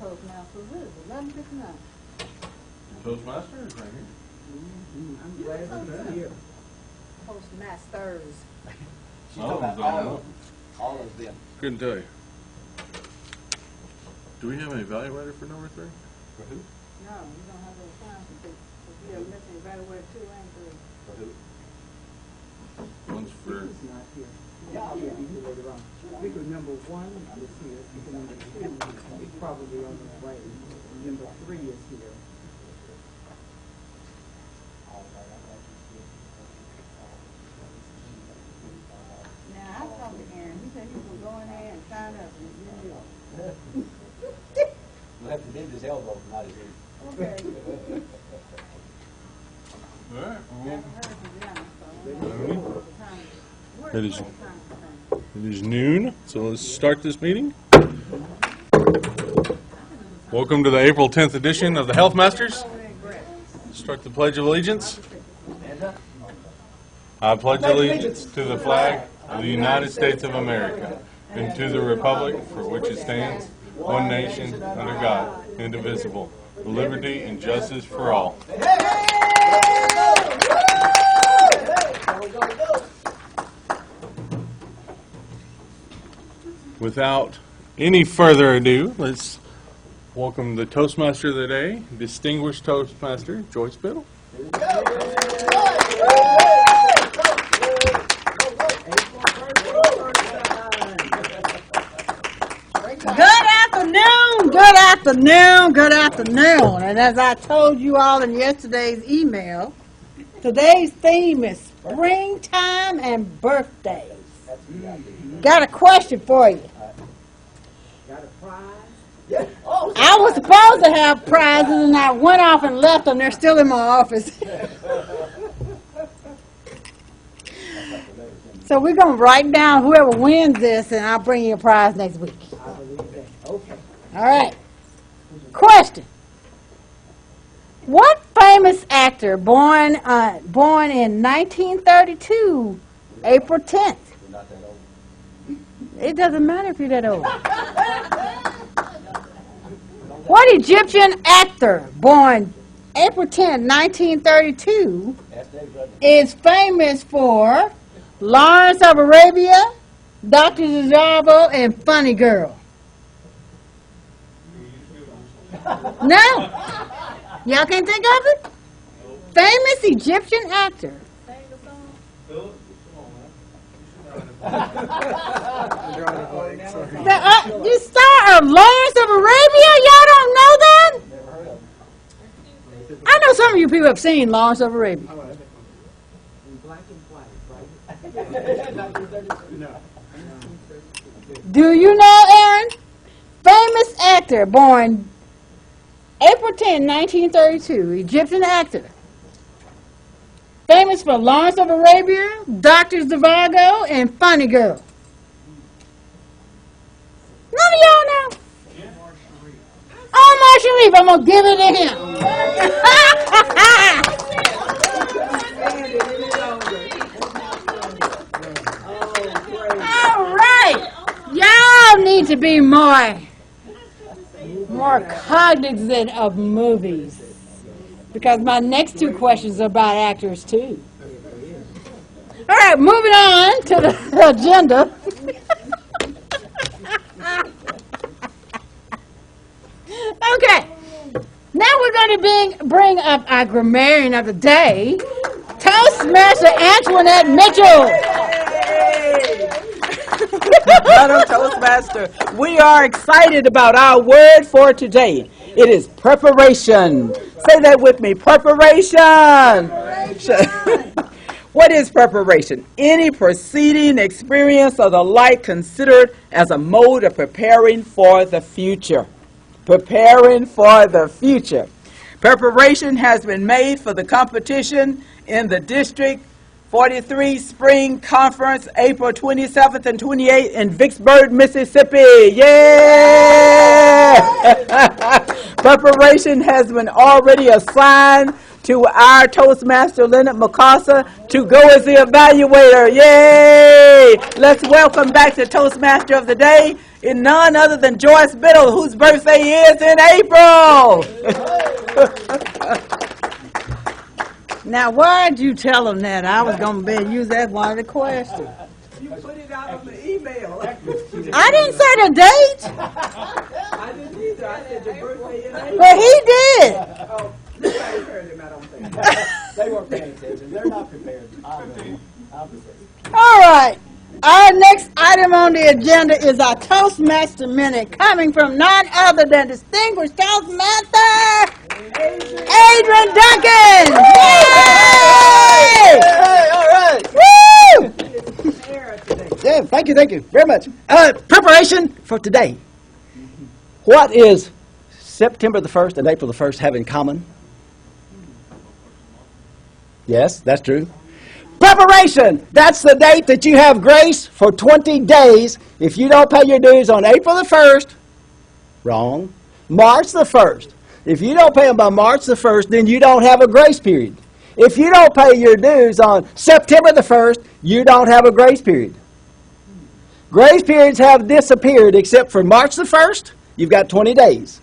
Toastmasters is. 11:59. Toastmaster is right here. I'm glad you're here. Toastmasters. She's talking about all of them. Couldn't tell you. Do we have an evaluator for number 3? For who? No, you don't have those signs because we have missing evaluator 2 and 3. For who? One's for. He's not here. Yeah, I'll be here later on. Because number 1 is here. Number 2 is probably on the way. Number 3 is here. Now, I talked to Aaron. He said he was go in there and sign up and then do it. We'll have to bend his elbow, not his ear. Okay. All right. Never heard from them, so It is- It is noon, so let's start this meeting. Welcome to the April 10th edition of the HealthMasters. Start the Pledge of Allegiance. I pledge allegiance to the flag of the United States of America and to the republic for which it stands, one nation, under God, indivisible, with liberty and justice for all. Without any further ado, let's welcome the Toastmaster of the day, distinguished Toastmaster, Joyce Biddle. Good afternoon. And as I told you all in yesterday's email, today's theme is springtime and birthdays. Got a question for you. Got a prize? I was supposed to have prizes and I went off and left them. They're still in my office. So we're going to write down whoever wins this and I'll bring you a prize next week. Okay. All right. Question. What famous actor born in 1932, April 10th? Not that old. It doesn't matter if you're that old. What Egyptian actor born April 10, 1932 is famous for Lawrence of Arabia, Dr. Zhivago, and Funny Girl? No? Y'all can't think of it? Famous Egyptian actor. The star of Lawrence of Arabia? Y'all don't know that? I know some of you people have seen Lawrence of Arabia. In black and white, right? Do you know, Aaron? Famous actor born April 10, 1932, Egyptian actor. Famous for Lawrence of Arabia, Dr. Zhivago, and Funny Girl. None of y'all know. Omar Sharif, I'm going to give it to him. All right. Y'all need to be more cognizant of movies. Because my next 2 questions are about actors, too. All right, moving on to the agenda. Okay. Now we're going to bring up our grammarian of the day, Toastmaster Antoinette Mitchell. Madam Toastmaster, we are excited about our word for today. It is preparation. Say that with me, preparation. What is preparation? Any preceding experience or the like considered as a mode of preparing for the future. Preparing for the future. Preparation has been made for the competition in the District 43 Spring Conference, April 27th and 28th in Vicksburg, Mississippi. Yeah! Preparation has been already assigned to our Toastmaster, Leonard McCarter, to go as the evaluator. Yay! Let's welcome back the Toastmaster of the day, in none other than Joyce Biddle, whose birthday is in April. Now, why'd you tell them that? I was going to use that as one of the questions. You put it out on the email. I didn't say the date. I didn't either. I said your birthday in April. But he did. Oh, you guys heard him, I don't think. They weren't paying attention. They're not prepared. I'm prepared. All right. Our next item on the agenda is our Toastmaster Minute, coming from none other than distinguished Toastmaster Adrian Duncan. Yay! Hey, all right. Woo! Yeah, thank you very much. Preparation for today. What is September the 1st and April the 1st have in common? Yes, that's true. Preparation! That's the date that you have grace for 20 days. If you don't pay your dues on April the 1st, wrong, March the 1st. If you don't pay them by March the 1st, then you don't have a grace period. If you don't pay your dues on September the 1st, you don't have a grace period. Grace periods have disappeared except for March the 1st, you've got 20 days.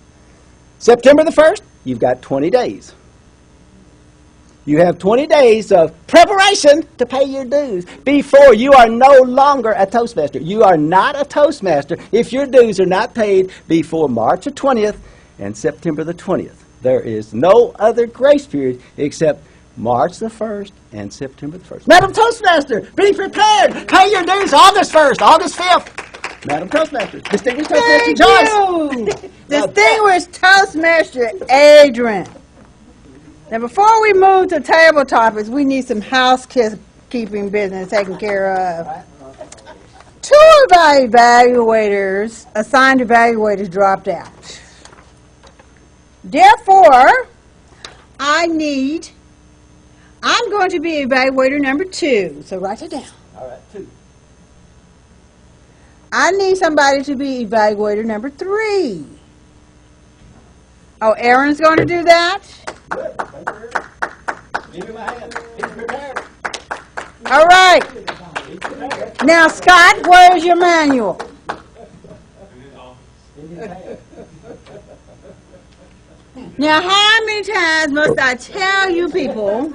September the 1st, you've got 20 days. You have 20 days of preparation to pay your dues before you are no longer a Toastmaster. You are not a Toastmaster if your dues are not paid before March the 20th and September the 20th. There is no other grace period except March the 1st and September the 1st. Madam Toastmaster, be prepared. Pay your dues August 1st, August 5th. Madam Toastmaster, distinguished Toastmaster Joyce. Thank you. Distinguished Toastmaster Adrian. Now, before we move to table topics, we need some housekeeping business taken care of. Two of our evaluators, assigned evaluators, dropped out. Therefore, I'm going to be evaluator number 2. So write it down. All right, 2. I need somebody to be evaluator number 3. Oh, Aaron's going to do that? Good. Give me my hand. He's prepared. All right. Now, Scott, where's your manual? Now, how many times must I tell you people?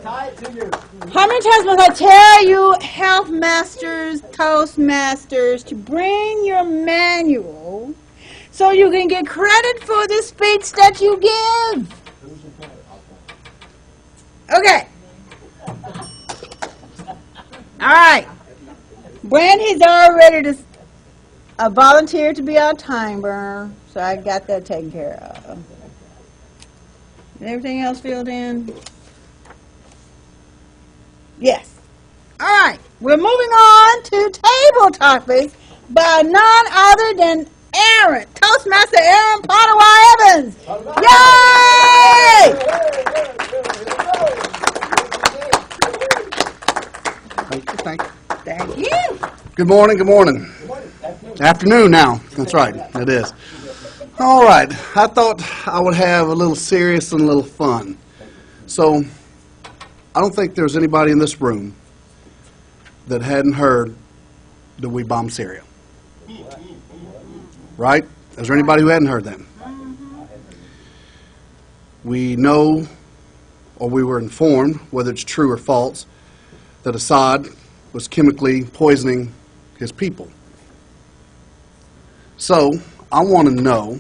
Tie it to your... How many times must I tell you, HealthMasters, Toastmasters, to bring your manual so you can get credit for the speech that you give? Okay. All right. Brandy's already volunteered to be our timer, so I got that taken care of. Is everything else filled in? Yes. All right. We're moving on to table topics by none other than Aaron, Toastmaster Aaron Pottawa Evans. Yay! Thank you. Thank you. Good morning, good morning. Afternoon now. That's right, it is. All right, I thought I would have a little serious and a little fun. So, I don't think there's anybody in this room that hadn't heard that we bombed Syria. Right? Is there anybody who hadn't heard that? We know, or we were informed, whether it's true or false, that Assad was chemically poisoning his people. So, I want to know,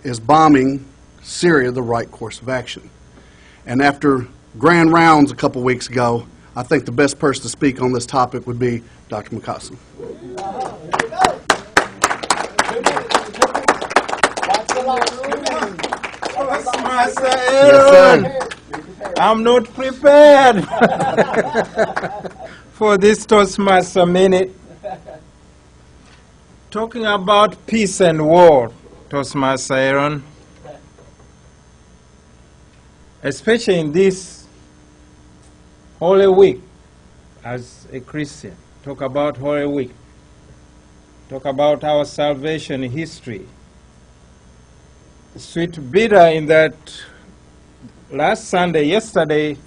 is bombing Syria the right course of action? And after grand rounds a couple weeks ago, I think the best person to speak on this topic would be Dr. McCausland. Master Aaron, I'm not prepared for this Toastmaster Minute. Talking about peace and war, Toastmaster Aaron, especially in this Holy Week, as a Christian, talk about Holy Week, talk about our salvation history. sweet bitter in that yesterday,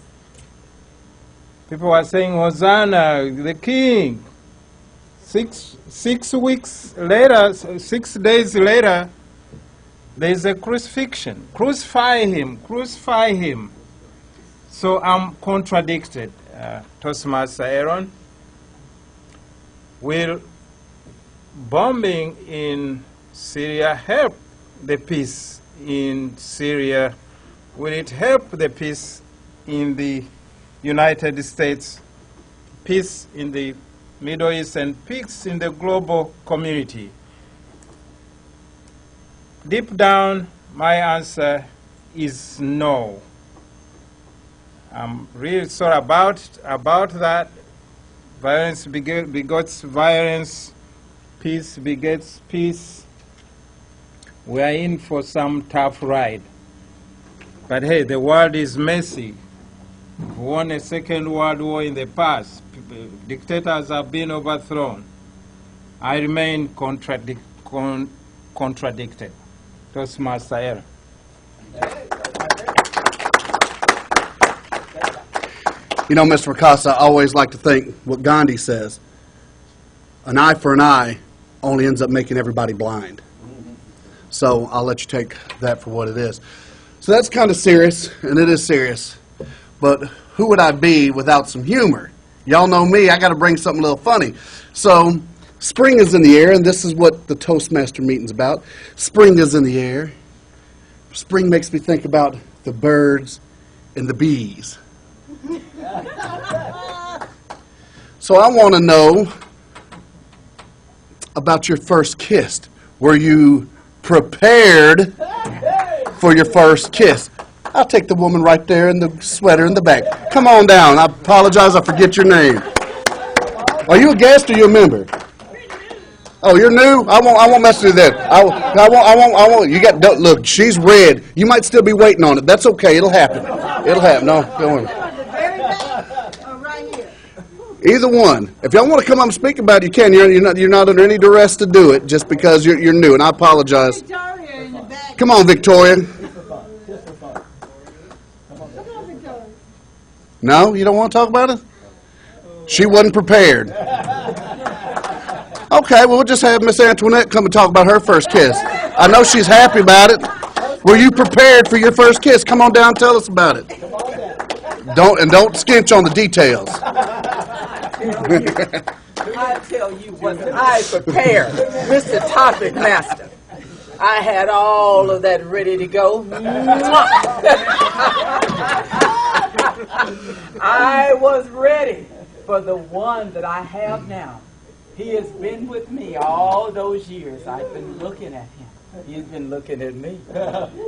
people were saying, Hosanna, the King. 6 weeks later, 6 days later, there's a crucifixion. Crucify him, crucify him. So I'm contradicted. Toastmaster Aaron, will bombing in Syria help the peace in Syria? Will it help the peace in the United States, peace in the Middle East, and peace in the global community? Deep down, my answer is no. I'm really sorry about that. Violence begots violence. Peace begets peace. We are in for some tough ride. But hey, the world is messy. We won a Second World War in the past. Dictators have been overthrown. I remain contradicted. Toastmaster Aaron. You know, Mr. Ricasa, I always like to think what Gandhi says, an eye for an eye only ends up making everybody blind. So I'll let you take that for what it is. So that's kind of serious, and it is serious. But who would I be without some humor? Y'all know me, I got to bring something a little funny. So spring is in the air, and this is what the Toastmaster meeting's about. Spring is in the air. Spring makes me think about the birds and the bees. So I want to know about your first kiss. Were you prepared for your first kiss? I'll take the woman right there in the sweater in the back. Come on down. I apologize, I forget your name. Are you a guest or you a member? Oh, you're new? I won't mess with that. I won't. You got, look, she's red. You might still be waiting on it. That's okay. It'll happen. It'll happen. No, don't worry. Either one. If y'all want to come up and speak about it, you can. You're not under any duress to do it just because you're new, and I apologize. Come on, Victoria. No, you don't want to talk about it? She wasn't prepared. Okay, well, we'll just have Miss Antoinette come and talk about her first kiss. I know she's happy about it. Were you prepared for your first kiss? Come on down and tell us about it. Don't skinch on the details. I tell you, wasn't I prepared, Mr. Topic Master? I had all of that ready to go. I was ready for the one that I have now. He has been with me all those years. I've been looking at him. He's been looking at me.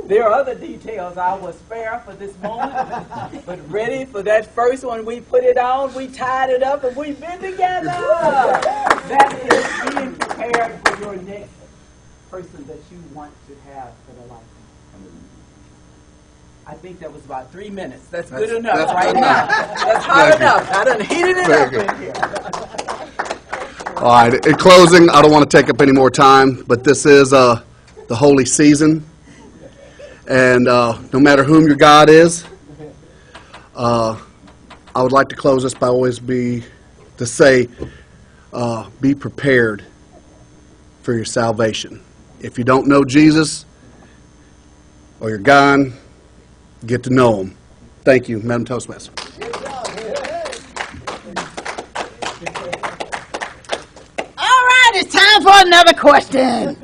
There are other details I will spare for this moment, but ready for that first one. We put it on, we tied it up, and we've been together. That is being prepared for your next person that you want to have for the lifetime. I think that was about 3 minutes. That's good enough right now. That's hot enough. I done heated it up in here. All right, in closing, I don't want to take up any more time, but this is the holy season, and no matter whom your God is, I would like to close this by be prepared for your salvation. If you don't know Jesus or you're gone, get to know him. Thank you, Madam Toastmaster. All right, it's time for another question.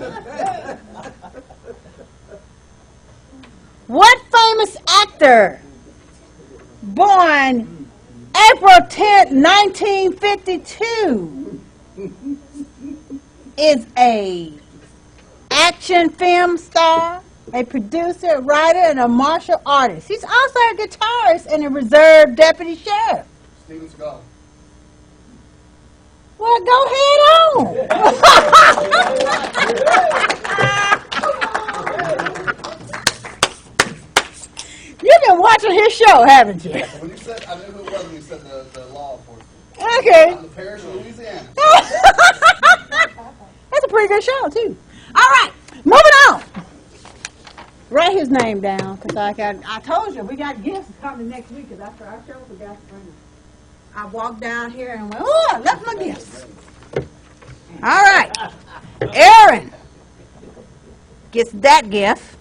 What famous actor, born April 10th, 1952, is a action film star, a producer, writer, and a martial artist? He's also a guitarist and a reserve deputy sheriff. Steven Seagal. Well, go ahead on. You've been watching his show, haven't you? When you said, I knew who it was when you said the law enforcement. Okay. I'm the parish of Louisiana. That's a pretty good show, too. All right, moving on. Write his name down, because I told you, we got gifts coming next week, because after our show, we got to bring them. I walked down here and went, oh, I left my gifts. All right. Aaron gets that gift.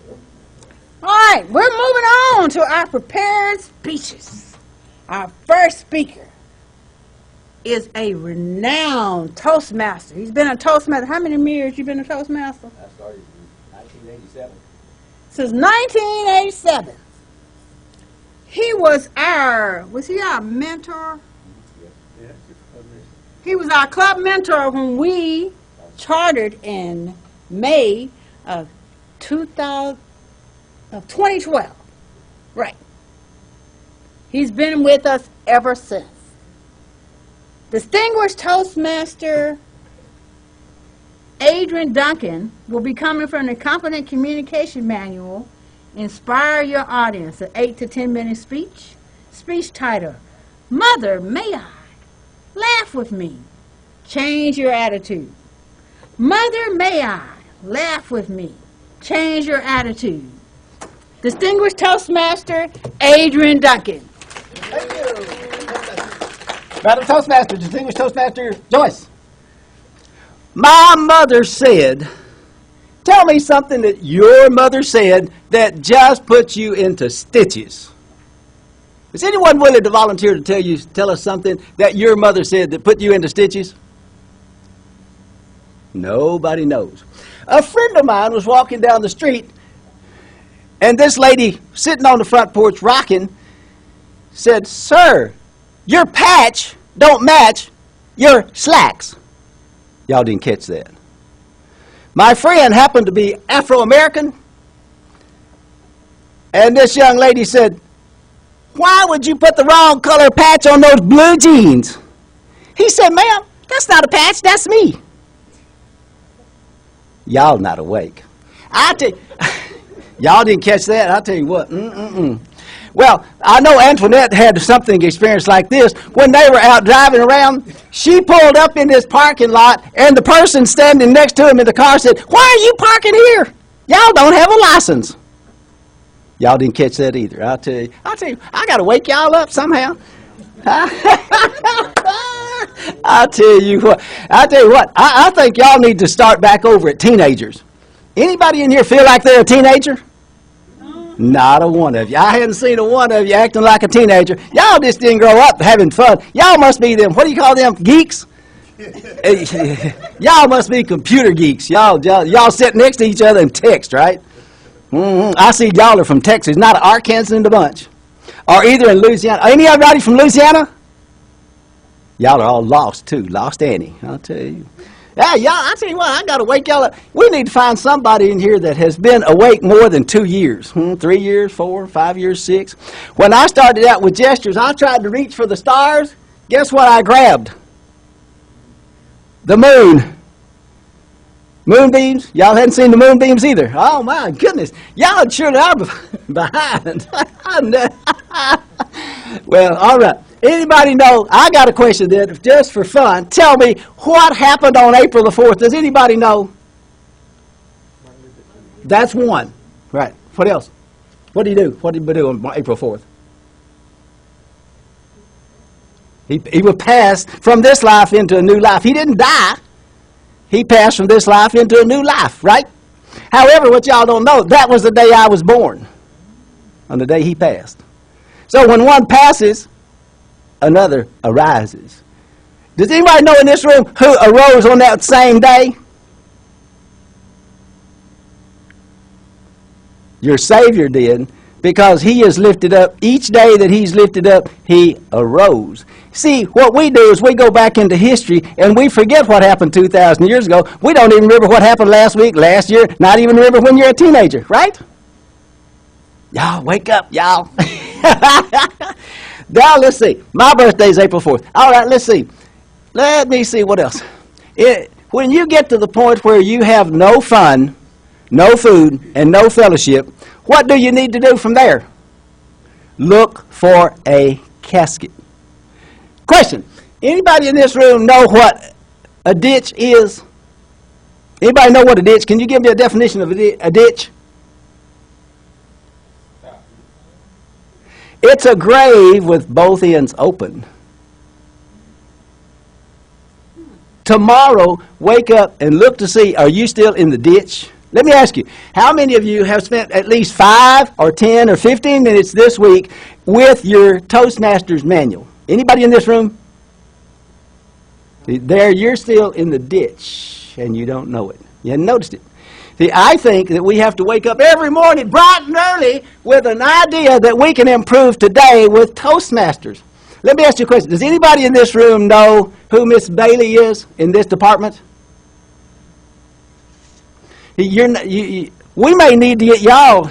All right, we're moving on to our prepared speeches. Our first speaker is a renowned Toastmaster. He's been a Toastmaster. How many years you been a Toastmaster? I started in 1987. Since 1987. Was he our mentor? He was our club mentor when we chartered in May of 2012. Right. He's been with us ever since. Distinguished Toastmaster Adrian Duncan will be coming from the Confident Communication Manual, Inspire Your Audience, an 8 to 10 minute speech. Speech title, Mother, May I? Laugh with me. Change your attitude. Mother, may I? Laugh with me. Change your attitude. Distinguished Toastmaster Adrian Duncan. Thank you. Madam Toastmaster, Distinguished Toastmaster Joyce. My mother said, tell me something that your mother said that just puts you into stitches. Is anyone willing to volunteer to tell us something that your mother said that put you into stitches? Nobody knows. A friend of mine was walking down the street, and this lady sitting on the front porch rocking said, "Sir, your patch don't match your slacks." Y'all didn't catch that. My friend happened to be Afro-American, and this young lady said, "Why would you put the wrong color patch on those blue jeans?" He said, "Ma'am, that's not a patch, that's me." Y'all not awake. I tell you, y'all didn't catch that. I'll tell you what. Well, I know Antoinette had something experience like this. When they were out driving around, she pulled up in this parking lot, and the person standing next to him in the car said, "Why are you parking here? Y'all don't have a license." Y'all didn't catch that either. I'll tell you, I got to wake y'all up somehow. I'll tell you what. I think y'all need to start back over at teenagers. Anybody in here feel like they're a teenager? Not a one of you. I hadn't seen a one of you acting like a teenager. Y'all just didn't grow up having fun. Y'all must be them, what do you call them, geeks? Y'all must be computer geeks. Y'all sit next to each other and text, right? I see y'all are from Texas, not Arkansas in the bunch. Or either in Louisiana. Anybody from Louisiana? Y'all are all lost, too. Lost Annie, I'll tell you. Yeah, y'all, I tell you what, I got to wake y'all up. We need to find somebody in here that has been awake more than 2 years. 3 years, 4, 5 years, 6. When I started out with gestures, I tried to reach for the stars. Guess what I grabbed? The moon. Moonbeams? Y'all hadn't seen the moonbeams either. Oh, my goodness. Y'all surely are behind. Well, all right. Anybody know? I got a question then, just for fun. Tell me, what happened on April the 4th? Does anybody know? That's one. Right. What else? What did he do? What did he do on April 4th? He was passed from this life into a new life. He didn't die. He passed from this life into a new life, right? However, what y'all don't know, that was the day I was born, on the day he passed. So when one passes, another arises. Does anybody know in this room who arose on that same day? Your Savior did, because he is lifted up. Each day that he's lifted up, he arose. See, what we do is we go back into history and we forget what happened 2,000 years ago. We don't even remember what happened last week, last year, not even remember when you're a teenager, right? Y'all, wake up, y'all. Now, let's see. My birthday's April 4th. All right, let's see. Let me see what else. When you get to the point where you have no fun, no food, and no fellowship, what do you need to do from there? Look for a casket. Question. Anybody in this room know what a ditch is? Anybody know what a ditch? Can you give me a definition of a ditch? It's a grave with both ends open. Tomorrow, wake up and look to see, are you still in the ditch? Let me ask you, how many of you have spent at least 5 or 10 or 15 minutes this week with your Toastmasters manual? Anybody in this room? There, you're still in the ditch, and you don't know it. You hadn't noticed it. See, I think that we have to wake up every morning bright and early with an idea that we can improve today with Toastmasters. Let me ask you a question. Does anybody in this room know who Miss Bailey is in this department? We may need to get y'all.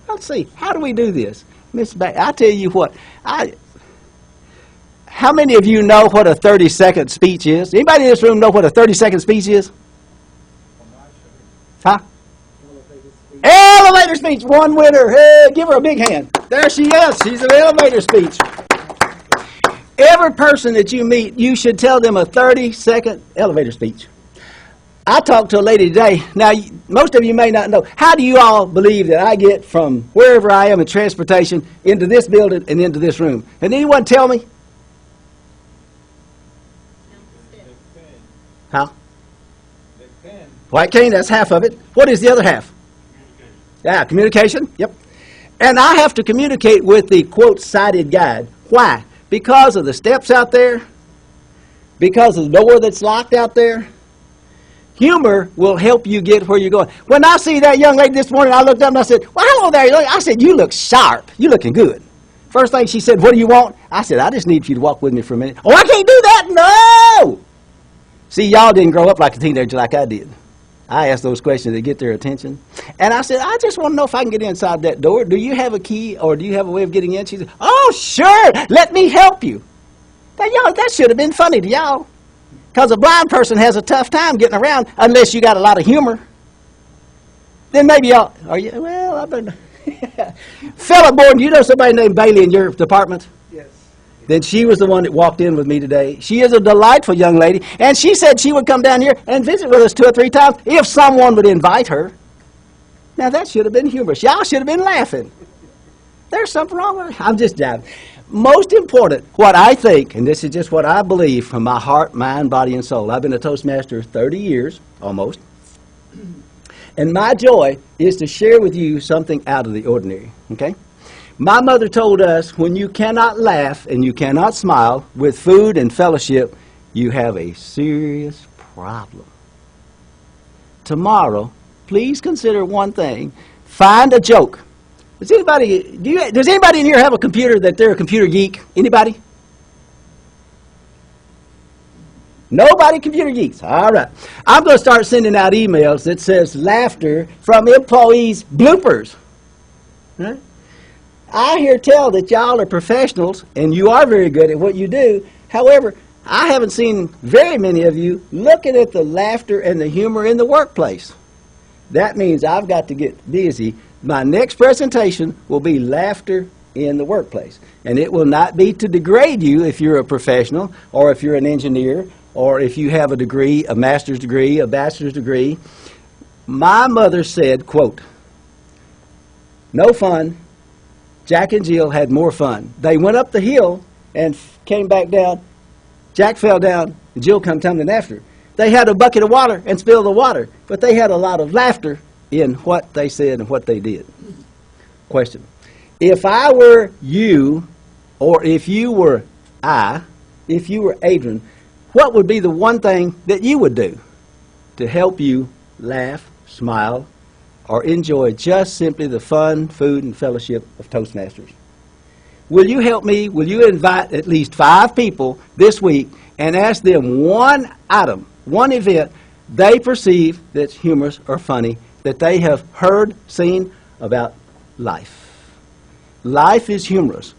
Let's see. How do we do this? Miss Bailey, I tell you what. How many of you know what a 30-second speech is? Anybody in this room know what a 30-second speech is? Huh? Elevator speech. One winner. Hey, give her a big hand. There she is. She's an elevator speech. Every person that you meet, you should tell them a 30-second elevator speech. I talked to a lady today. Now, most of you may not know. How do you all believe that I get from wherever I am in transportation into this building and into this room? Can anyone tell me? How? White cane, that's half of it. What is the other half? Yeah, communication. Yep. And I have to communicate with the, quote, sighted guide. Why? Because of the steps out there? Because of the door that's locked out there? Humor will help you get where you're going. When I see that young lady this morning, I looked up and I said, well, hello there. I said, you look sharp. You're looking good. First thing she said, what do you want? I said, I just need you to walk with me for a minute. Oh, I can't do that. No! See, y'all didn't grow up like a teenager like I did. I asked those questions to get their attention. And I said, I just want to know if I can get inside that door. Do you have a key or do you have a way of getting in? She said, oh, sure. Let me help you. Now, y'all, that should have been funny to y'all. Because a blind person has a tough time getting around unless you got a lot of humor. Then maybe y'all, are you, well, I've been... Philip Borden, do you know somebody named Bailey in your department? Yes. Then she was the one that walked in with me today. She is a delightful young lady, and she said she would come down here and visit with us 2 or 3 times if someone would invite her. Now, that should have been humorous. Y'all should have been laughing. There's something wrong with it. I'm just jiving. Most important, what I think, and this is just what I believe from my heart, mind, body, and soul. I've been a Toastmaster 30 years, almost. And my joy is to share with you something out of the ordinary, okay? My mother told us, when you cannot laugh and you cannot smile with food and fellowship, you have a serious problem. Tomorrow, please consider one thing. Find a joke. Does anybody in here have a computer that they're a computer geek? Anybody? Nobody computer geeks. All right. I'm going to start sending out emails that says laughter from employees bloopers. Right? I hear tell that y'all are professionals and you are very good at what you do. However, I haven't seen very many of you looking at the laughter and the humor in the workplace. That means I've got to get busy. My next presentation will be laughter in the workplace. And it will not be to degrade you if you're a professional or if you're an engineer or if you have a degree, a master's degree, a bachelor's degree. My mother said, quote, no fun. Jack and Jill had more fun. They went up the hill and came back down. Jack fell down and Jill come tumbling after. They had a bucket of water and spilled the water, but they had a lot of laughter in what they said and what they did. Question. If I were you, or if you were Adrian, what would be the one thing that you would do to help you laugh, smile, or enjoy just simply the fun, food, and fellowship of Toastmasters? Will you help me? Will you invite at least 5 people this week and ask them one item, one event they perceive that's humorous or funny that they have heard, seen about life? Life is humorous.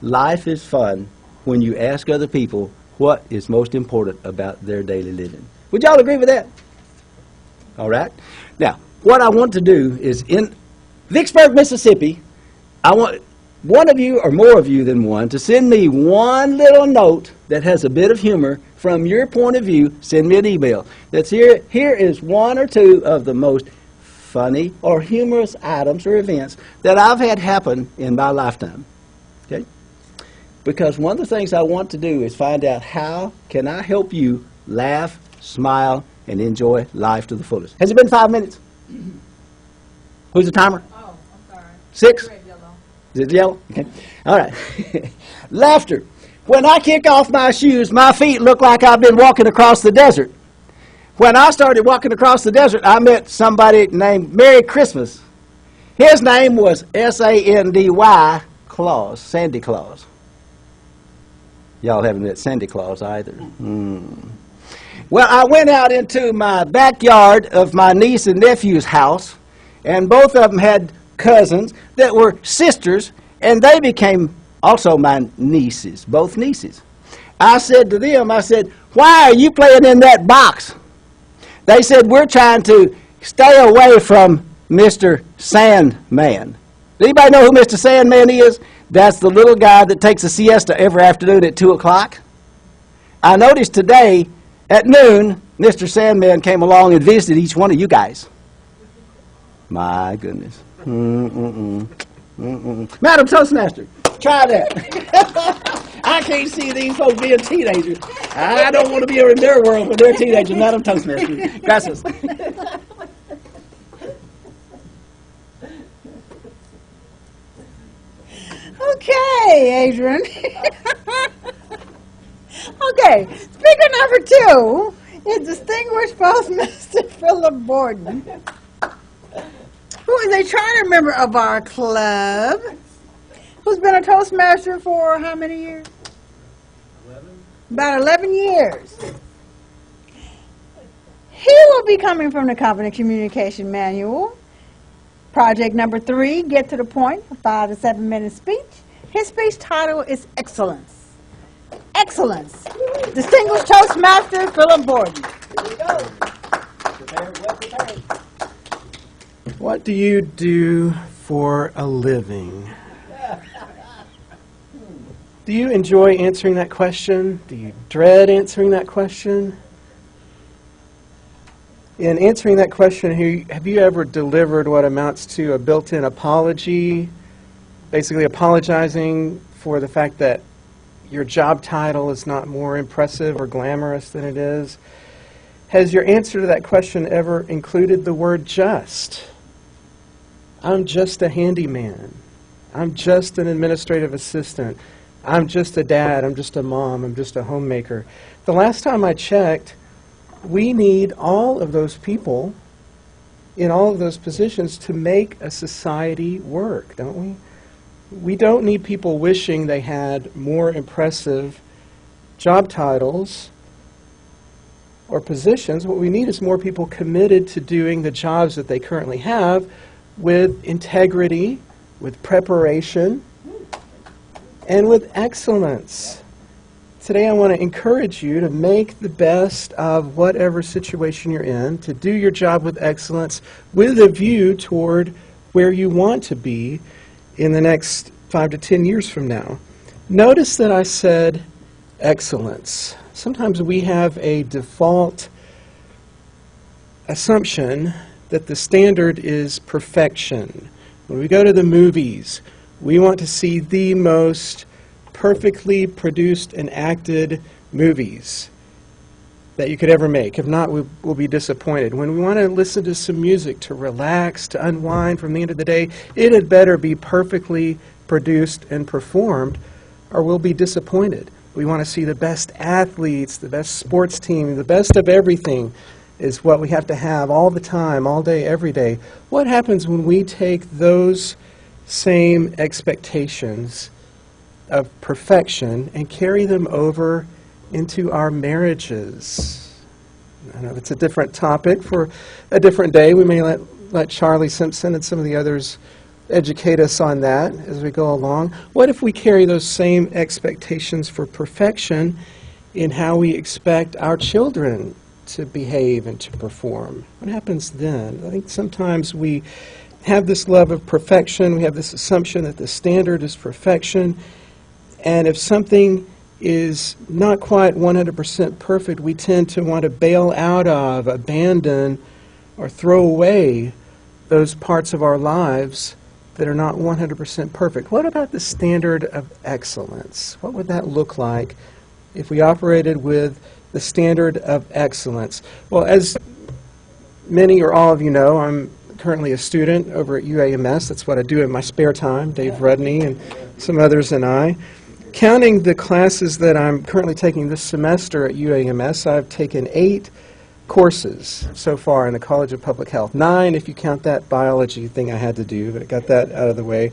Life is fun when you ask other people what is most important about their daily living. Would y'all agree with that? All right. Now, what I want to do is in Vicksburg, Mississippi, I want one of you or more of you than one to send me one little note that has a bit of humor from your point of view. Send me an email. That's here. Here is 1 or 2 of the most funny or humorous items or events that I've had happen in my lifetime. Okay? Because one of the things I want to do is find out how can I help you laugh, smile, and enjoy life to the fullest. Has it been 5 minutes? Who's the timer? Oh, I'm sorry. 6? Red, yellow. Is it yellow? Okay. All right. Laughter. When I kick off my shoes, my feet look like I've been walking across the desert. When I started walking across the desert, I met somebody named Merry Christmas. His name was S-A-N-D-Y Claus, Sandy Claus. Y'all haven't met Sandy Claus either. Well, I went out into my backyard of my niece and nephew's house, and both of them had cousins that were sisters, and they became also my nieces, both nieces. I said to them, I said, why are you playing in that box? They said, we're trying to stay away from Mr. Sandman. Does anybody know who Mr. Sandman is? That's the little guy that takes a siesta every afternoon at 2 o'clock. I noticed today at noon, Mr. Sandman came along and visited each one of you guys. My goodness. Madam Toastmaster, try that. I can't see these folks being teenagers. I don't want to be in their world when they're teenagers. Madam Toastmaster. Gracias. Okay, Adrian. Okay, speaker number 2 is Distinguished Postmaster Philip Borden, who is a charter member of our club, who's been a Toastmaster for how many years? 11. About 11 years. He will be coming from the Company Communication Manual. Project number 3, get to the point, a 5 to 7 minute speech. His speech title is Excellence. Excellence. Distinguished Toastmaster Philip Borden. Here we go. Prepared, well prepared. What do you do for a living? Do you enjoy answering that question? Do you dread answering that question? In answering that question, have you ever delivered what amounts to a built-in apology, basically apologizing for the fact that your job title is not more impressive or glamorous than it is? Has your answer to that question ever included the word just? I'm just a handyman. I'm just an administrative assistant. I'm just a dad. I'm just a mom. I'm just a homemaker. The last time I checked, we need all of those people in all of those positions to make a society work, don't we? We don't need people wishing they had more impressive job titles or positions. What we need is more people committed to doing the jobs that they currently have with integrity, with preparation, and with excellence. Today I want to encourage you to make the best of whatever situation you're in, to do your job with excellence with a view toward where you want to be in the next 5 to 10 years from now. Notice that I said excellence. Sometimes we have a default assumption that the standard is perfection. When we go to the movies, we want to see the most perfectly produced and acted movies that you could ever make. If not, we'll be disappointed. When we want to listen to some music to relax, to unwind from the end of the day, it had better be perfectly produced and performed, or we'll be disappointed. We want to see the best athletes, the best sports team, the best of everything is what we have to have all the time, all day, every day. What happens when we take those same expectations of perfection and carry them over into our marriages? I know it's a different topic for a different day. We may let Charlie Simpson and some of the others educate us on that as we go along. What if we carry those same expectations for perfection in how we expect our children to behave and to perform? What happens then? I think sometimes we have this love of perfection. We have this assumption that the standard is perfection. And if something is not quite 100% perfect, we tend to want to bail out of, abandon, or throw away those parts of our lives that are not 100% perfect. What about the standard of excellence? What would that look like if we operated with the standard of excellence? Well, as many or all of you know, I'm currently a student over at UAMS. That's what I do in my spare time, Dave Rudney and some others and I. Counting the classes that I'm currently taking this semester at UAMS, I've taken 8 courses so far in the College of Public Health. 9 if you count that biology thing I had to do, but I got that out of the way.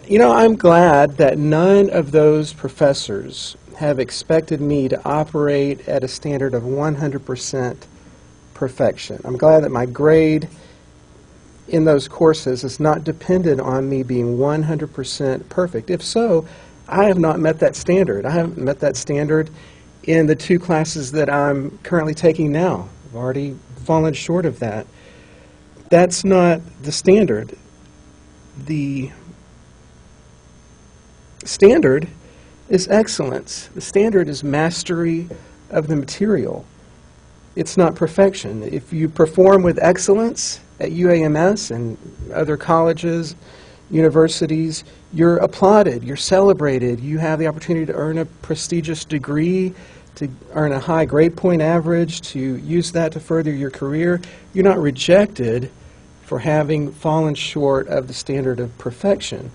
You know, I'm glad that none of those professors have expected me to operate at a standard of 100% perfection. I'm glad that my grade in those courses is not dependent on me being 100% perfect. If so, I have not met that standard. I haven't met that standard in the 2 classes that I'm currently taking now. I've already fallen short of that. That's not the standard. The standard is excellence. The standard is mastery of the material. It's not perfection. If you perform with excellence at UAMS and other colleges, universities, you're applauded, you're celebrated, you have the opportunity to earn a prestigious degree, to earn a high grade point average, to use that to further your career. You're not rejected for having fallen short of the standard of perfection.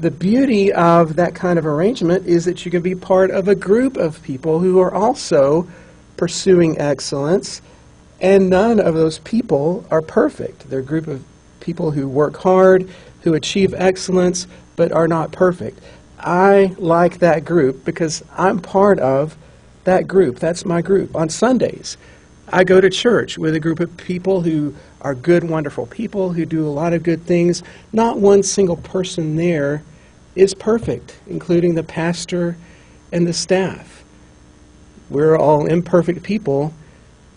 The beauty of that kind of arrangement is that you can be part of a group of people who are also pursuing excellence, and none of those people are perfect. They're a group of people who work hard, who achieve excellence, but are not perfect. I like that group because I'm part of that group. That's my group. On Sundays, I go to church with a group of people who are good, wonderful people who do a lot of good things. Not one single person there is perfect, including the pastor and the staff. We're all imperfect people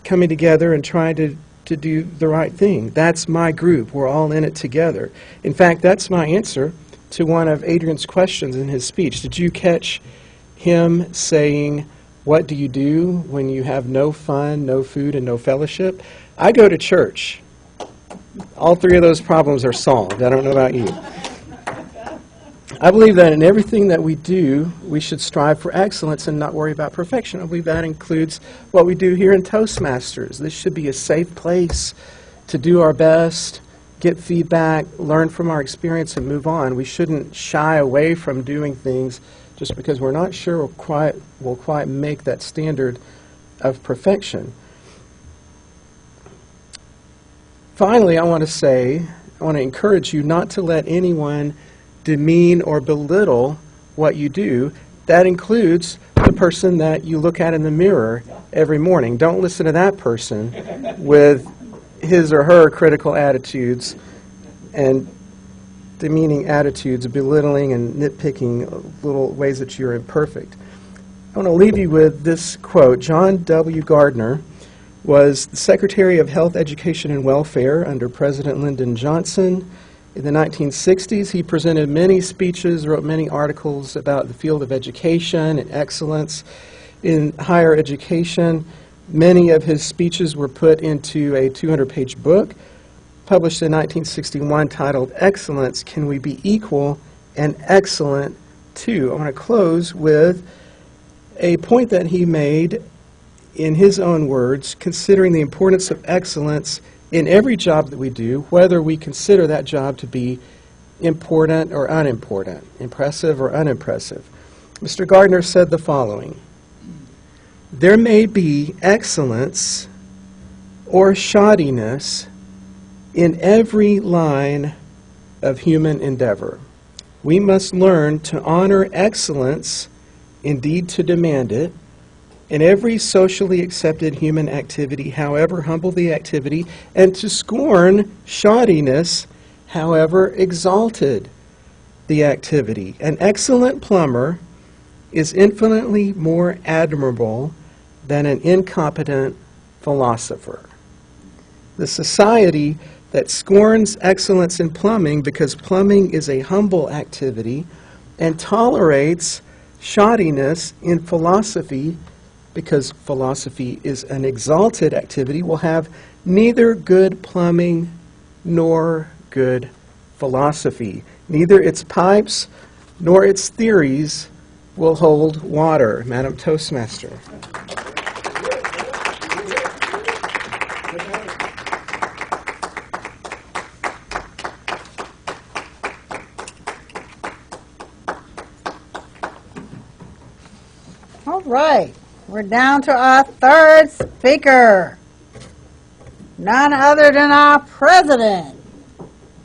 coming together and trying to do the right thing. That's my group. We're all in it together. In fact, that's my answer to one of Adrian's questions in his speech. Did you catch him saying, what do you do when you have no fun, no food, and no fellowship? I go to church. All 3 of those problems are solved. I don't know about you. I believe that in everything that we do, we should strive for excellence and not worry about perfection. I believe that includes what we do here in HealthMasters. This should be a safe place to do our best, get feedback, learn from our experience, and move on. We shouldn't shy away from doing things just because we're not sure we'll quite make that standard of perfection. Finally, I want to encourage you not to let anyone demean or belittle what you do. That includes the person that you look at in the mirror every morning. Don't listen to that person with his or her critical attitudes and demeaning attitudes, belittling and nitpicking little ways that you're imperfect. I want to leave you with this quote. John W. Gardner was the Secretary of Health, Education, and Welfare under President Lyndon Johnson. In the 1960s, he presented many speeches, wrote many articles about the field of education and excellence in higher education. Many of his speeches were put into a 200-page book published in 1961 titled Excellence, Can We Be Equal and Excellent Too? I want to close with a point that he made in his own words, considering the importance of excellence in every job that we do, whether we consider that job to be important or unimportant, impressive or unimpressive. Mr. Gardner said the following: there may be excellence or shoddiness in every line of human endeavor. We must learn to honor excellence, indeed to demand it, in every socially accepted human activity, however humble the activity, and to scorn shoddiness, however exalted the activity. An excellent plumber is infinitely more admirable than an incompetent philosopher. The society that scorns excellence in plumbing because plumbing is a humble activity and tolerates shoddiness in philosophy because philosophy is an exalted activity will have neither good plumbing nor good philosophy. Neither its pipes nor its theories will hold water. Madam Toastmaster. All right, we're down to our third speaker. None other than our president.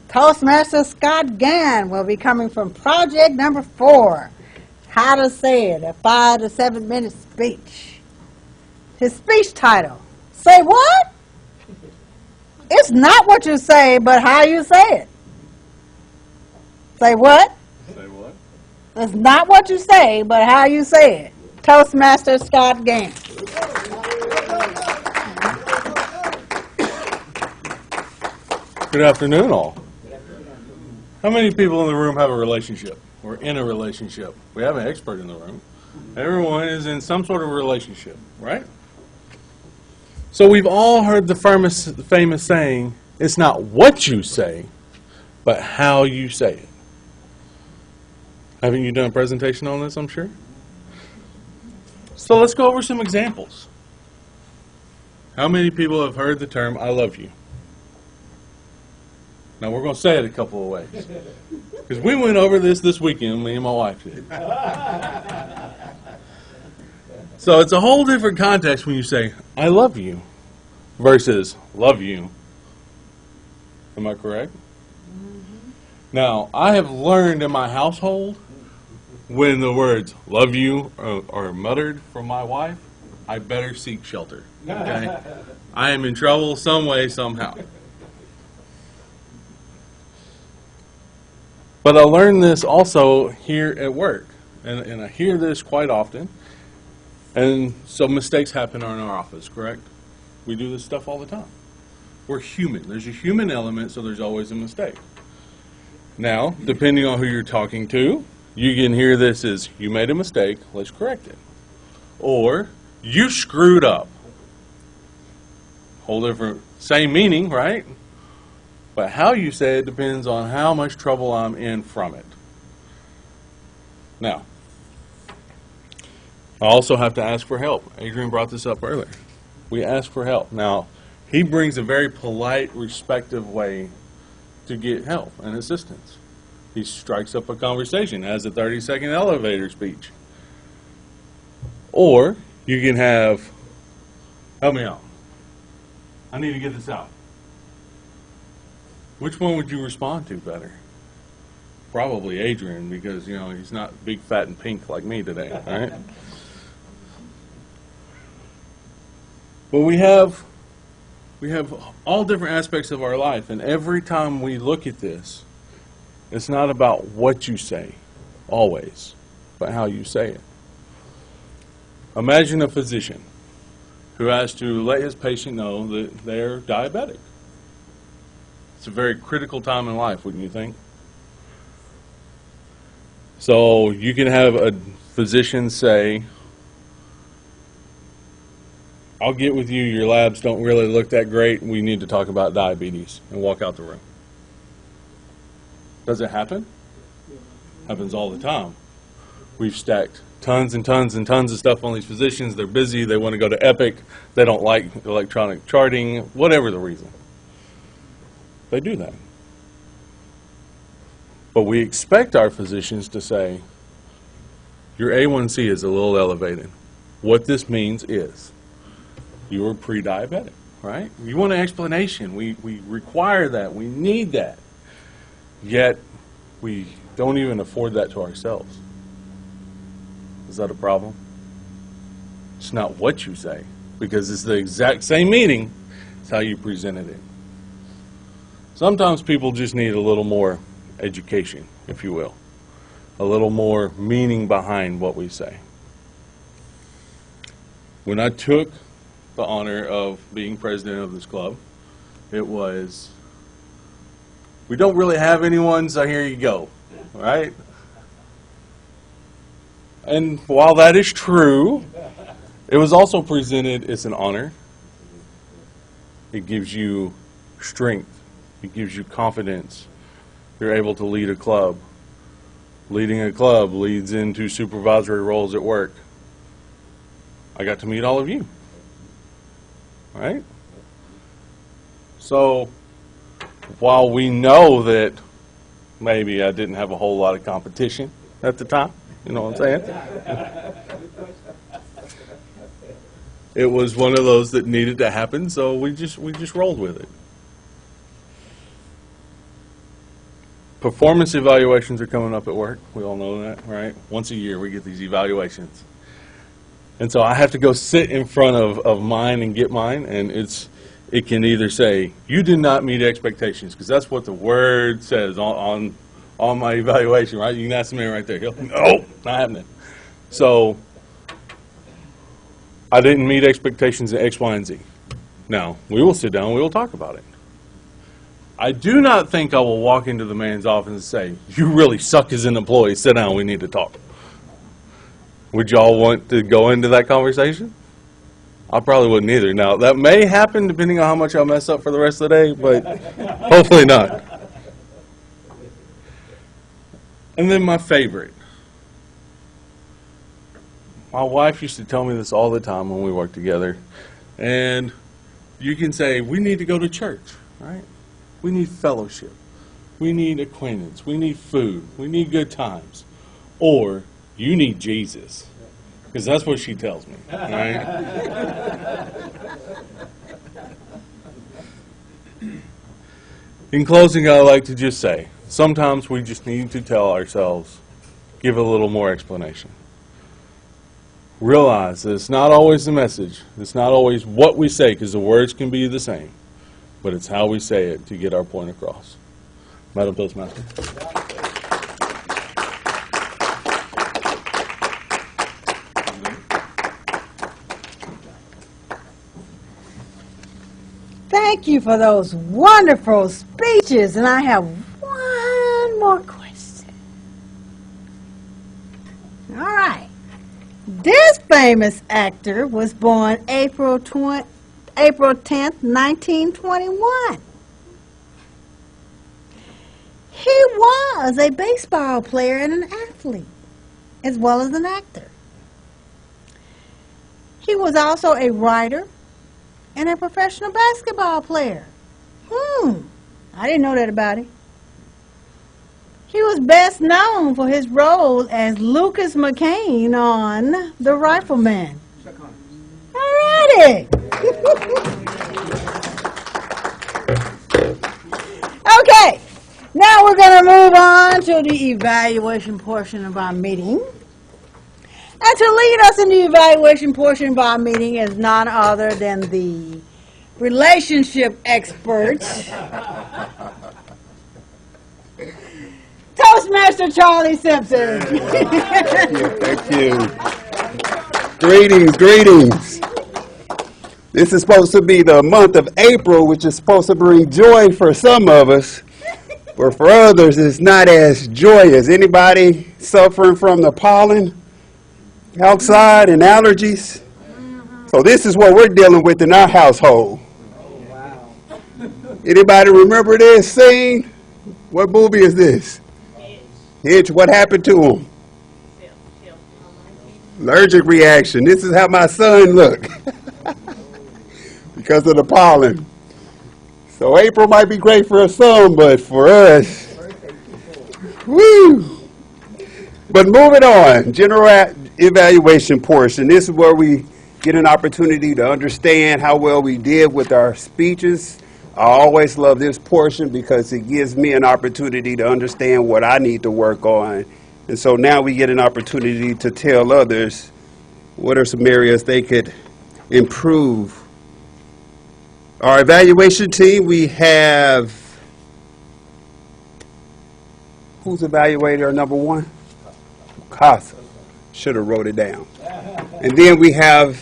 Toastmaster Scott Gann will be coming from project number 4, How to Say It, a 5 to 7 minute speech. His speech title, Say What? It's not what you say, but how you say it. Say what? Say what? It's not what you say, but how you say it. Toastmaster Scott Gann. Good afternoon, all. How many people in the room have a relationship or in a relationship? We have an expert in the room. Everyone is in some sort of relationship, right? So we've all heard the famous saying, it's not what you say, but how you say it. Haven't you done a presentation on this, I'm sure? So let's go over some examples. How many people have heard the term, I love you? Now, we're going to say it a couple of ways. Because we went over this weekend, me and my wife did. So it's a whole different context when you say, I love you, versus love you. Am I correct? Now, I have learned in my household, when the words love you are muttered from my wife, I better seek shelter. Okay? I am in trouble some way, somehow. But I learned this also here at work, and I hear this quite often, and so mistakes happen in our office, correct? We do this stuff all the time. We're human. There's a human element, so there's always a mistake. Now, depending on who you're talking to, you can hear this as, you made a mistake, let's correct it. Or, you screwed up. Whole different, same meaning, right? But how you say it depends on how much trouble I'm in from it. Now, I also have to ask for help. Adrian brought this up earlier. We ask for help. Now, he brings a very polite, respectful way to get help and assistance. He strikes up a conversation, has a 30-second elevator speech. Or you can have, help me out. I need to get this out. Which one would you respond to better? Probably Adrian, because, you know, he's not big, fat, and pink like me today, all right? But we have all different aspects of our life, and every time we look at this, it's not about what you say, always, but how you say it. Imagine a physician who has to let his patient know that they're diabetic. It's a very critical time in life, wouldn't you think? So you can have a physician say, I'll get with you, your labs don't really look that great, we need to talk about diabetes, and walk out the room. Does it happen? Happens all the time. We've stacked tons and tons and tons of stuff on these physicians. They're busy, they want to go to Epic, they don't like electronic charting, whatever the reason. They do that. But we expect our physicians to say, your A1C is a little elevated. What this means is, you are pre-diabetic, right? You want an explanation. We require that. We need that. Yet, we don't even afford that to ourselves. Is that a problem? It's not what you say, because it's the exact same meaning. It's how you presented it. Sometimes people just need a little more education, if you will. A little more meaning behind what we say. When I took the honor of being president of this club, it was, we don't really have anyone, so here you go, right? And while that is true, it was also presented as an honor. It gives you strength. It gives you confidence. you're able to lead a club. Leading a club leads into supervisory roles at work. I got to meet all of you, right? So while we know that maybe I didn't have a whole lot of competition at the time, you know what I'm saying? It was one of those that needed to happen, so we just rolled with it. Performance evaluations are coming up at work. We all know that, right? Once a year we get these evaluations. And so I have to go sit in front of mine and get mine, and it can either say, you did not meet expectations, because that's what the word says on my evaluation, right? You can ask the man right there. He'll, no, not happening. So I didn't meet expectations in X, Y, and Z. Now, we will sit down, we will talk about it. I do not think I will walk into the man's office and say, you really suck as an employee, sit down, we need to talk. Would y'all want to go into that conversation? I probably wouldn't either. Now, that may happen depending on how much I mess up for the rest of the day, but hopefully not. And then my favorite. My wife used to tell me this all the time when we worked together. And you can say, we need to go to church, right? We need fellowship. We need acquaintance. We need food. We need good times. Or, you need Jesus. Because that's what she tells me, right? In closing, I'd like to just say, sometimes we just need to tell ourselves, give a little more explanation. Realize that it's not always the message. It's not always what we say, because the words can be the same. But it's how we say it to get our point across. Madam Toastmaster. Thank you for those wonderful speeches. And I have one more question. All right. This famous actor was born April 10th, 1921. He was a baseball player and an athlete, as well as an actor. He was also a writer and a professional basketball player. I didn't know that about him. He was best known for his role as Lucas McCain on The Rifleman. All righty. Okay, now we're going to move on to the evaluation portion of our meeting. And to lead us in the evaluation portion of our meeting is none other than the relationship expert, Toastmaster Charlie Simpson. Thank you. Greetings. This is supposed to be the month of April, which is supposed to bring joy for some of us, but for others it's not as joyous. Anybody suffering from the pollen outside and allergies? So this is what we're dealing with in our household. Anybody remember this scene? What movie is this? Hitch. What happened to him? Allergic reaction. This is how my son looked because of the pollen. So April might be great for some, but for us, woo! But moving on, general evaluation portion. This is where we get an opportunity to understand how well we did with our speeches. I always love this portion because it gives me an opportunity to understand what I need to work on. And so now we get an opportunity to tell others what are some areas they could improve. Our evaluation team, we have, who's evaluator number one? Casa. Should have wrote it down. And then we have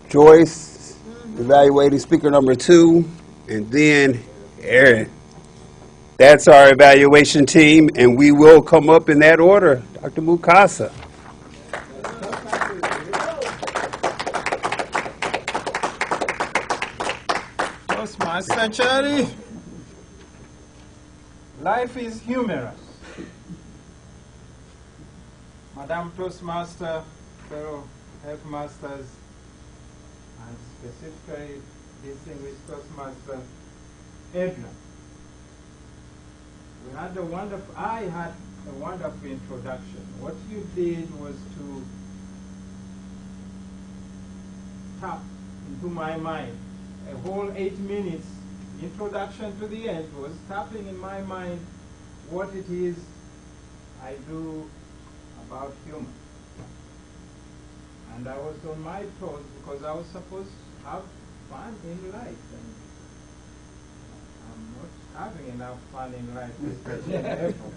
Joyce, evaluating speaker number 2, and then Aaron. That's our evaluation team, and we will come up in that order. Dr. Mukasa. Toastmaster Charlie. Life is humorous. Madam Toastmaster, fellow HealthMasters, and specifically distinguished Toastmaster Edna. I had a wonderful introduction. What you did was to tap into my mind. A whole 8 minutes introduction to the end was tapping in my mind what it is I do about humor. And I was on my toes because I was supposed to have fun in life. And I'm not having enough fun in life, especially in April.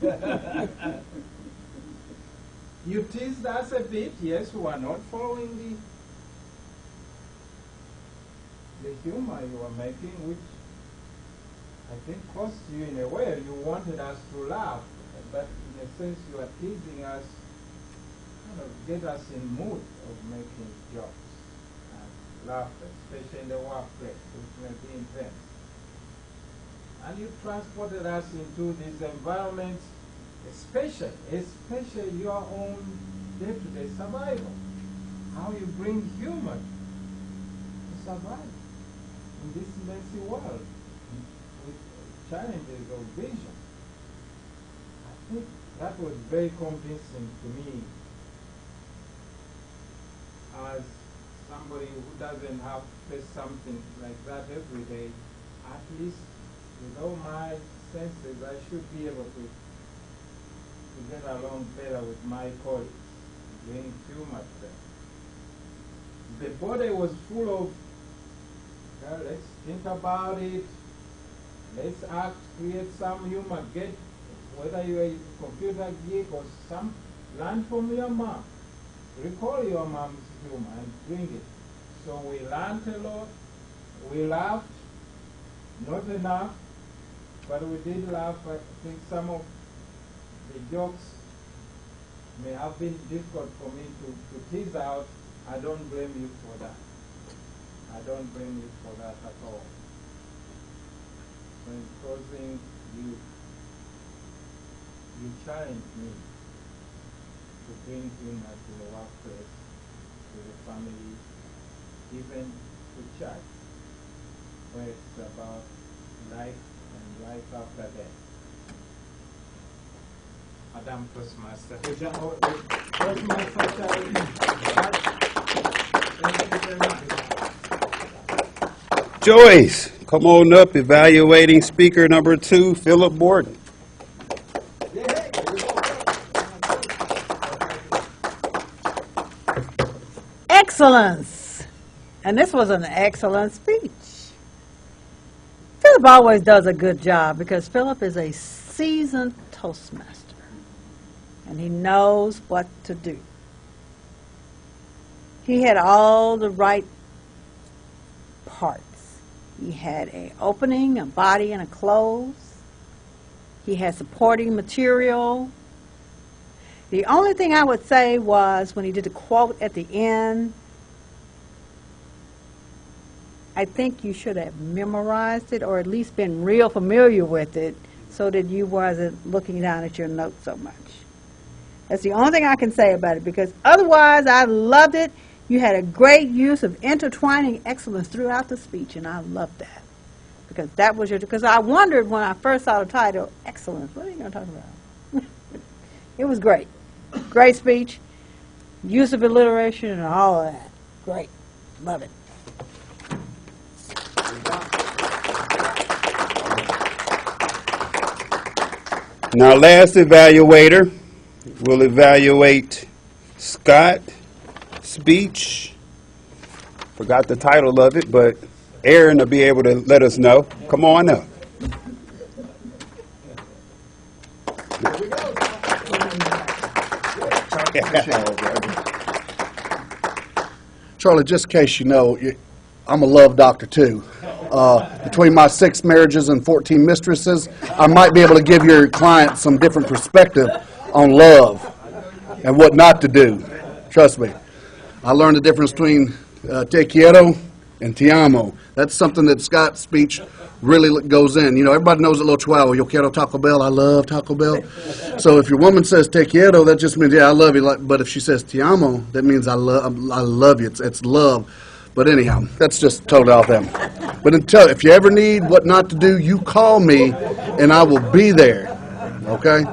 You teased us a bit. Yes, we are not following the humor you were making, which I think cost you in a way. You wanted us to laugh, but in a sense you are teasing us, kind of get us in mood of making jokes and laughter, especially in the workplace, which may be intense. And you transported us into these environments, especially your own day-to-day survival. How you bring humor to survive in this messy world with challenges of vision. I think that was very convincing to me as somebody who doesn't have to face something like that every day. At least with all my senses, I should be able to get along better with my colleagues, bring humor to them. The body was full of, well, let's think about it, let's act, create some humor, get, whether you're a computer geek or some, learn from your mom. Recall your mom's humor and bring it. So we learned a lot, we laughed, not enough, but we did laugh. I think some of the jokes may have been difficult for me to tease out. I don't blame you for that. I don't blame you for that at all. So in closing, you challenged me to bring humor to the workplace, to the family, even to church, where it's about life and life after death. Madam Toastmaster. Toastmaster, thank you very much. Joyce, come on up, evaluating speaker number 2, Philip Morton. Excellence. And this was an excellent speech. Philip always does a good job because Philip is a seasoned Toastmaster. And he knows what to do. He had all the right parts. He had an opening, a body, and a close. He had supporting material. The only thing I would say was when he did the quote at the end, I think you should have memorized it or at least been real familiar with it so that you wasn't looking down at your notes so much. That's the only thing I can say about it, because otherwise I loved it. You had a great use of intertwining excellence throughout the speech, and I loved that. Because that was because I wondered when I first saw the title, Excellence, what are you going to talk about? It was great. Great speech, use of alliteration and all of that. Great. Love it. Now, last evaluator will evaluate Scott's speech. Forgot the title of it, but Aaron will be able to let us know. Come on up. Charlie, just in case you know, I'm a love doctor too. Between my 6 marriages and 14 mistresses, I might be able to give your client some different perspective on love and what not to do. Trust me. I learned the difference between te quiero and te amo. That's something that Scott's speech really goes in. You know, everybody knows that little chihuahua, yo quiero Taco Bell, I love Taco Bell. So if your woman says te quiero, that just means, yeah, I love you. But if she says te amo, that means I love you. It's love. But anyhow, that's just totally off them. But if you ever need what not to do, you call me, and I will be there. Okay?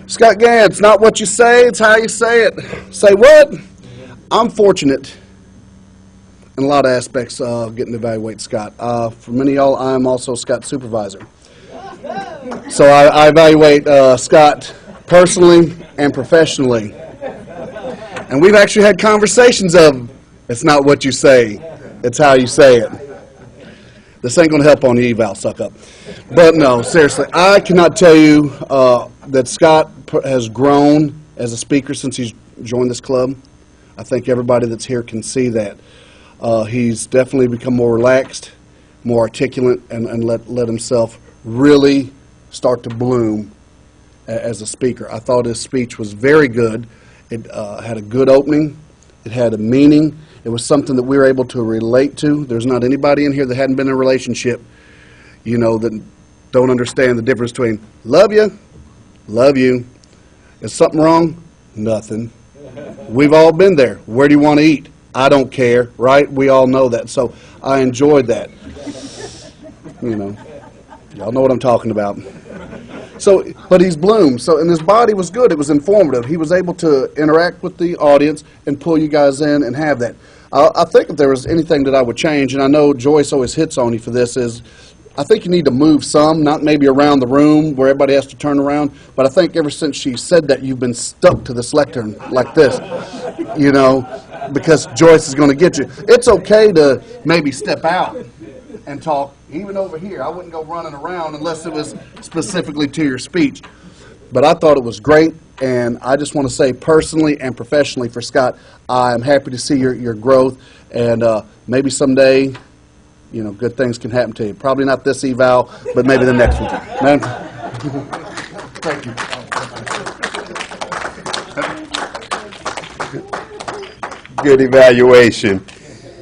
Scott Gantz, not what you say, it's how you say it. Say what? I'm fortunate in a lot of aspects of getting to evaluate Scott. For many of y'all, I'm also Scott's supervisor. So I evaluate Scott personally and professionally. And we've actually had conversations of, it's not what you say, it's how you say it. This ain't going to help on the eval, suck up. But no, seriously, I cannot tell you that Scott has grown as a speaker since he's joined this club. I think everybody that's here can see that. He's definitely become more relaxed, more articulate, and let himself really start to bloom as a speaker. I thought his speech was very good. It had a good opening. It had a meaning. It was something that we were able to relate to. There's not anybody in here that hadn't been in a relationship, you know, that don't understand the difference between love you. Is something wrong? Nothing. We've all been there. Where do you want to eat? I don't care, right? We all know that. So I enjoyed that. You know, y'all know what I'm talking about. So, but he's bloomed. So, and his body was good. It was informative. He was able to interact with the audience and pull you guys in and have that. I think if there was anything that I would change, and I know Joyce always hits on you for this, is I think you need to move some, not maybe around the room where everybody has to turn around, but I think ever since she said that, you've been stuck to this lectern like this, you know, because Joyce is going to get you. It's okay to maybe step out and talk. Even over here, I wouldn't go running around unless it was specifically to your speech. But I thought it was great, and I just want to say personally and professionally for Scott, I'm happy to see your growth, and maybe someday, you know, good things can happen to you. Probably not this eval, but maybe the next one. Man. Thank you. Good evaluation.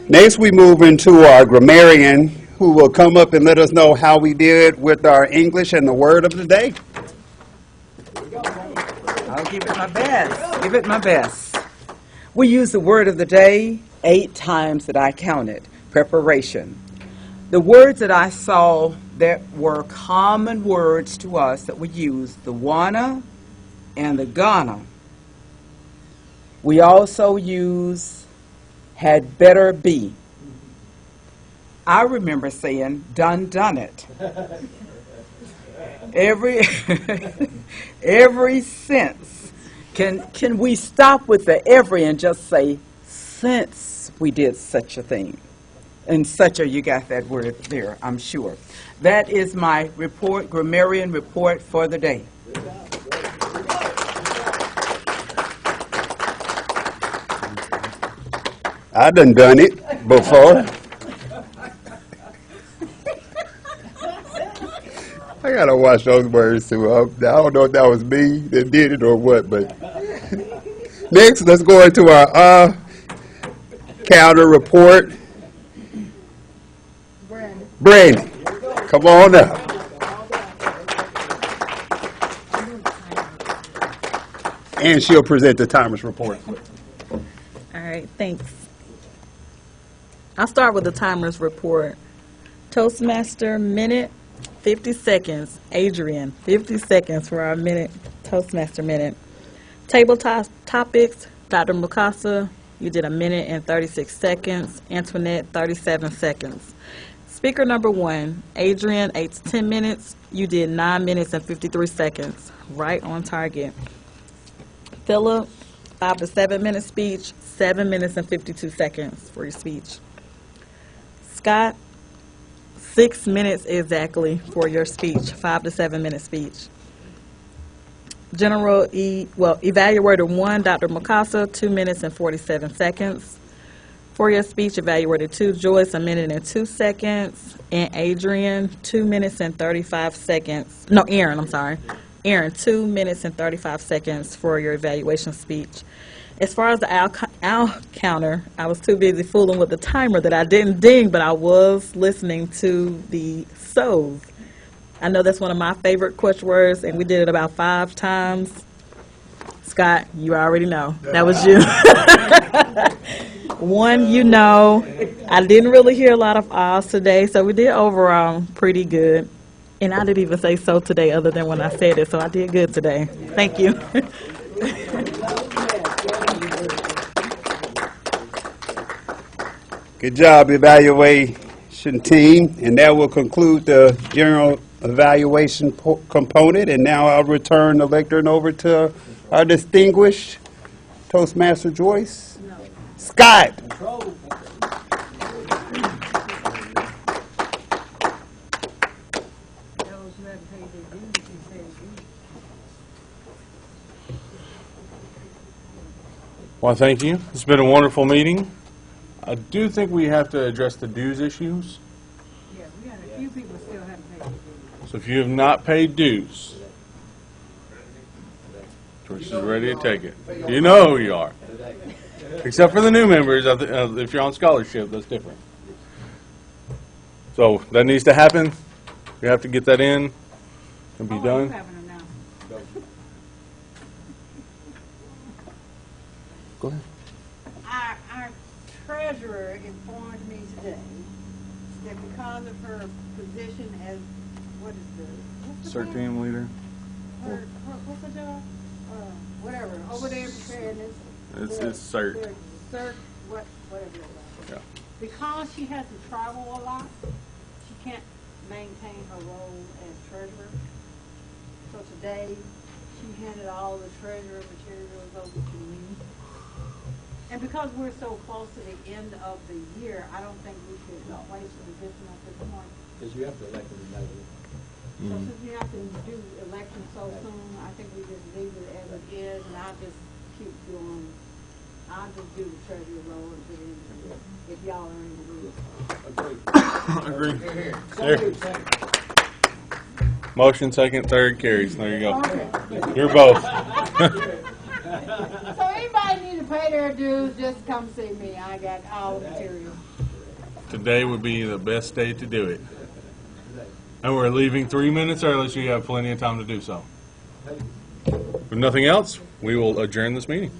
Next, we move into our grammarian, who will come up and let us know how we did with our English and the word of the day. I'll give it my best. Give it my best. We use the word of the day 8 times that I counted. Preparation. The words that I saw that were common words to us that we use, the wanna and the gonna. We also use had better be. I remember saying done it. Every sense. Can we stop with the every and just say since we did such a thing? And such a, you got that word there, I'm sure. That is my report, grammarian report for the day. I done it before. I gotta watch those words too. I don't know if that was me that did it or what, but next, let's go into our counter report. Brandy, come on up. And she'll present the timer's report. All right, thanks. I'll start with the timer's report. Toastmaster minute, 50 seconds. Adrian, 50 seconds for our minute, Toastmaster minute. Table topics, Dr. Mukasa, you did a minute and 36 seconds. Antoinette, 37 seconds. Speaker number 1, Adrian, 8 to 10 minutes. You did 9 minutes and 53 seconds. Right on target. Philip, 5 to 7 minute speech, 7 minutes and 52 seconds for your speech. Scott, 6 minutes exactly for your speech, 5 to 7 minute speech. Evaluator 1, Dr. Mukasa, 2 minutes and 47 seconds. For your speech, evaluator 2, Joyce, 1 minute and 2 seconds. And Adrian, 2 minutes and 35 seconds. No, Aaron, I'm sorry. Aaron, 2 minutes and 35 seconds for your evaluation speech. As far as the owl counter, I was too busy fooling with the timer that I didn't ding, but I was listening to the so's. I know that's one of my favorite question words, and we did it about 5 times. Scott, you already know. That was you. One, you know. I didn't really hear a lot of ahs today, so we did overall pretty good. And I didn't even say so today other than when I said it, so I did good today. Thank you. Good job, evaluation team. And that will conclude the general evaluation component. And now I'll return the lectern over to our distinguished Toastmaster Joyce. Scott. Well, thank you. It's been a wonderful meeting. I do think we have to address the dues issues. Yeah, we got a few people still haven't paid their dues. So if you have not paid dues, Joyce is ready to take it. You know who you are. Except for the new members. If you're on scholarship, that's different. So that needs to happen. We have to get that in and be done. Go ahead. Our treasurer informed me today that because of her position as, what's the CERT team leader. what's the job? Whatever, over there preparedness. It's CERT. CERT, whatever it was. Yeah. Because she has to travel a lot, she can't maintain her role as treasurer. So today, she handed all the treasurer materials over to me. And because we're so close to the end of the year, I don't think we should place a position at this point. Because you have to elect them in So since we have to do elections so soon, I think we just leave it as it is, and I'll just keep doing, I'll just do the treasurer role until the end of the year, if y'all are in the room. Agree. There. Motion second, third carries. There you go. You're both. So anybody need to pay their dues, just come see me. I got all the materials. Today would be the best day to do it. And we're leaving 3 minutes early, so you have plenty of time to do so. If nothing else, we will adjourn this meeting.